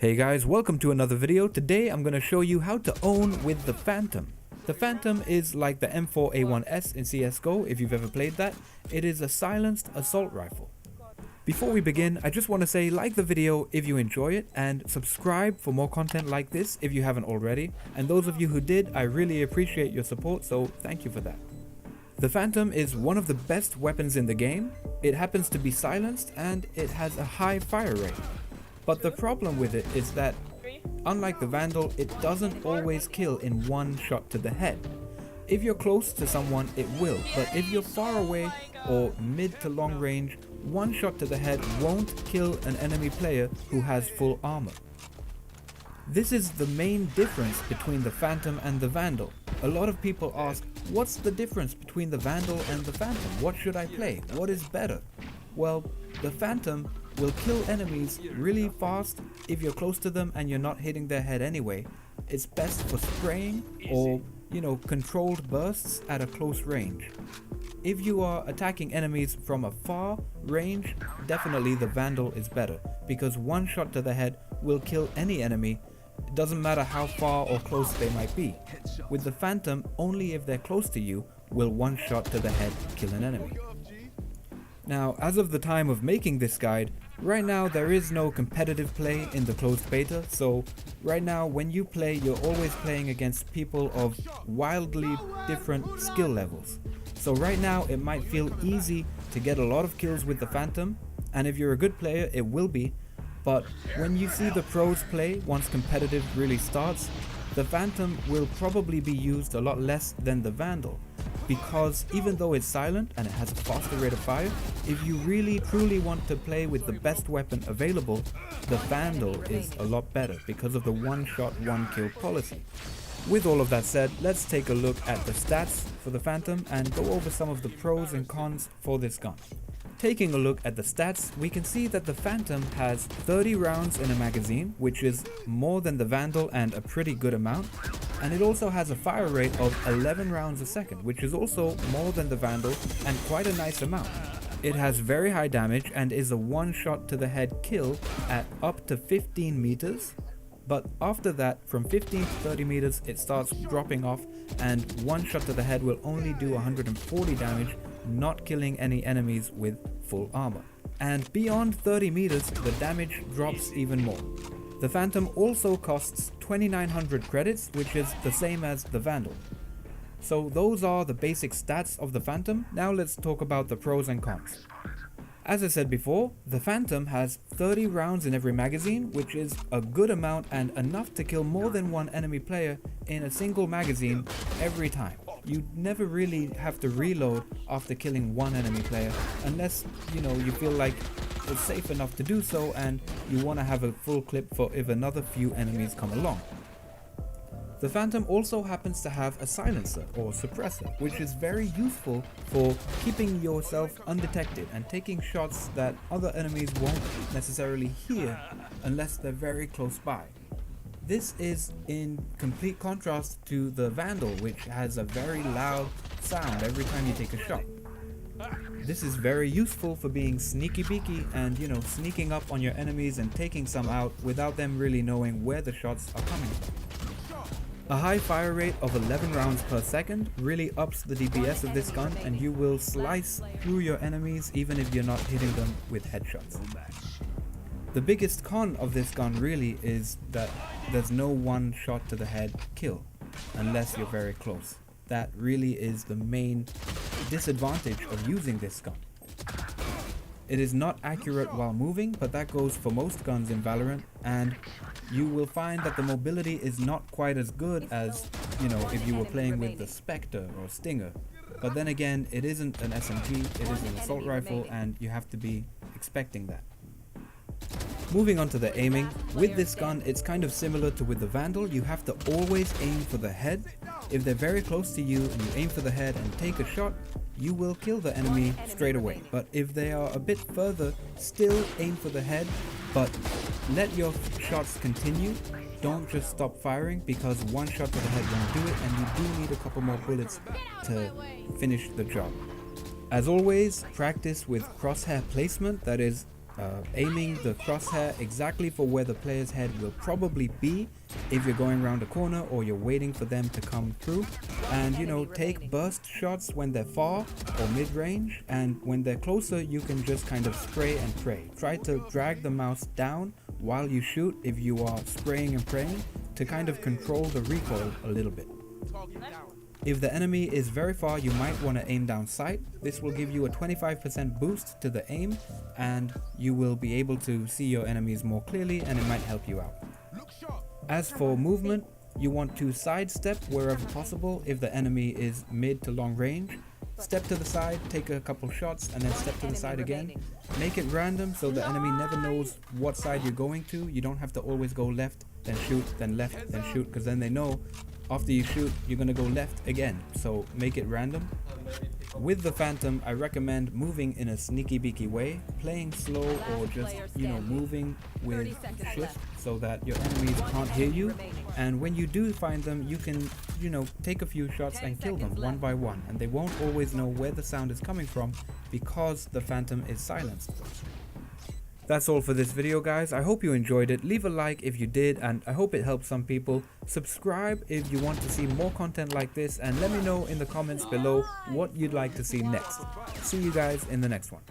Hey guys, welcome to another video. Today I'm going to show you how to own with the Phantom. The Phantom is like the M4A1S in CSGO if you've ever played that. It is a silenced assault rifle. Before we begin, I just want to say like the video if you enjoy it and subscribe for more content like this if you haven't already. And those of you who did, I really appreciate your support, so thank you for that. The Phantom is one of the best weapons in the game. It happens to be silenced and it has a high fire rate. But the problem with it is that, unlike the Vandal, it doesn't always kill in one shot to the head. If you're close to someone, it will, but if you're far away or mid to long range, one shot to the head won't kill an enemy player who has full armor. This is the main difference between the Phantom and the Vandal. A lot of people ask, what's the difference between the Vandal and the Phantom? What should I play? What is better? Well, the Phantom will kill enemies really fast if you're close to them and you're not hitting their head anyway. It's best for spraying or, controlled bursts at a close range. If you are attacking enemies from a far range, definitely the Vandal is better, because one shot to the head will kill any enemy. It doesn't matter how far or close they might be. With the Phantom, only if they're close to you will one shot to the head kill an enemy. Now, as of the time of making this guide, right now there is no competitive play in the closed beta, so right now when you play, you're always playing against people of wildly different skill levels. So right now it might feel easy to get a lot of kills with the Phantom, and if you're a good player it will be, but when you see the pros play once competitive really starts, the Phantom will probably be used a lot less than the Vandal. Because even though it's silent and it has a faster rate of fire, if you really truly want to play with the best weapon available, the Vandal is a lot better because of the one shot, one kill policy. With all of that said, let's take a look at the stats for the Phantom and go over some of the pros and cons for this gun. Taking a look at the stats, we can see that the Phantom has 30 rounds in a magazine, which is more than the Vandal and a pretty good amount. And it also has a fire rate of 11 rounds a second, which is also more than the Vandal and quite a nice amount. It has very high damage and is a one shot to the head kill at up to 15 meters. But after that, from 15 to 30 meters, it starts dropping off, and one shot to the head will only do 140 damage, not killing any enemies with full armor. And beyond 30 meters, the damage drops even more. The Phantom also costs 2900 credits, which is the same as the Vandal. So those are the basic stats of the Phantom. Now let's talk about the pros and cons. As I said before, the Phantom has 30 rounds in every magazine, which is a good amount and enough to kill more than one enemy player in a single magazine every time. You never really have to reload after killing one enemy player, unless you feel like it's safe enough to do so and you want to have a full clip for if another few enemies come along. The Phantom also happens to have a silencer or suppressor, which is very useful for keeping yourself undetected and taking shots that other enemies won't necessarily hear unless they're very close by. This is in complete contrast to the Vandal, which has a very loud sound every time you take a shot. This is very useful for being sneaky beaky and sneaking up on your enemies and taking some out without them really knowing where the shots are coming from. A high fire rate of 11 rounds per second really ups the DPS of this gun, and you will slice through your enemies even if you're not hitting them with headshots. The biggest con of this gun really is that there's no one shot to the head kill unless you're very close. That really is the main disadvantage of using this gun. It is not accurate while moving, but that goes for most guns in Valorant, and you will find that the mobility is not quite as good as, if you were playing with the Spectre or Stinger. But then again, it isn't an SMG, it is an assault rifle, and you have to be expecting that. Moving on to the aiming, with this gun it's kind of similar to with the Vandal. You have to always aim for the head. If they're very close to you and you aim for the head and take a shot, you will kill the enemy straight away. But if they are a bit further, still aim for the head, but let your shots continue. Don't just stop firing, because one shot to the head won't do it and you do need a couple more bullets to finish the job. As always, practice with crosshair placement, that is, aiming the crosshair exactly for where the player's head will probably be if you're going around a corner or you're waiting for them to come through. And you know, take burst shots when they're far or mid-range, and when they're closer you can just kind of spray and pray. Try to drag the mouse down while you shoot if you are spraying and praying to kind of control the recoil a little bit. If the enemy is very far, you might want to aim down sight. This will give you a 25% boost to the aim, and you will be able to see your enemies more clearly, and it might help you out. As for movement, you want to sidestep wherever possible if the enemy is mid to long range. Step to the side, take a couple shots, and then step to the side again. Make it random so the enemy never knows what side you're going to. You don't have to always go left, then shoot, then left, then shoot, because then they know after you shoot, you're going to go left again. So make it random. With the Phantom, I recommend moving in a sneaky beaky way, playing slow or just, you know, moving with shift so that your enemies can't hear you. And when you do find them, you can, you know, take a few shots and kill them one by one. And they won't always know where the sound is coming from because the Phantom is silenced. That's all for this video, guys. I hope you enjoyed it. Leave a like if you did, and I hope it helped some people. Subscribe if you want to see more content like this, and let me know in the comments below what you'd like to see next. See you guys in the next one.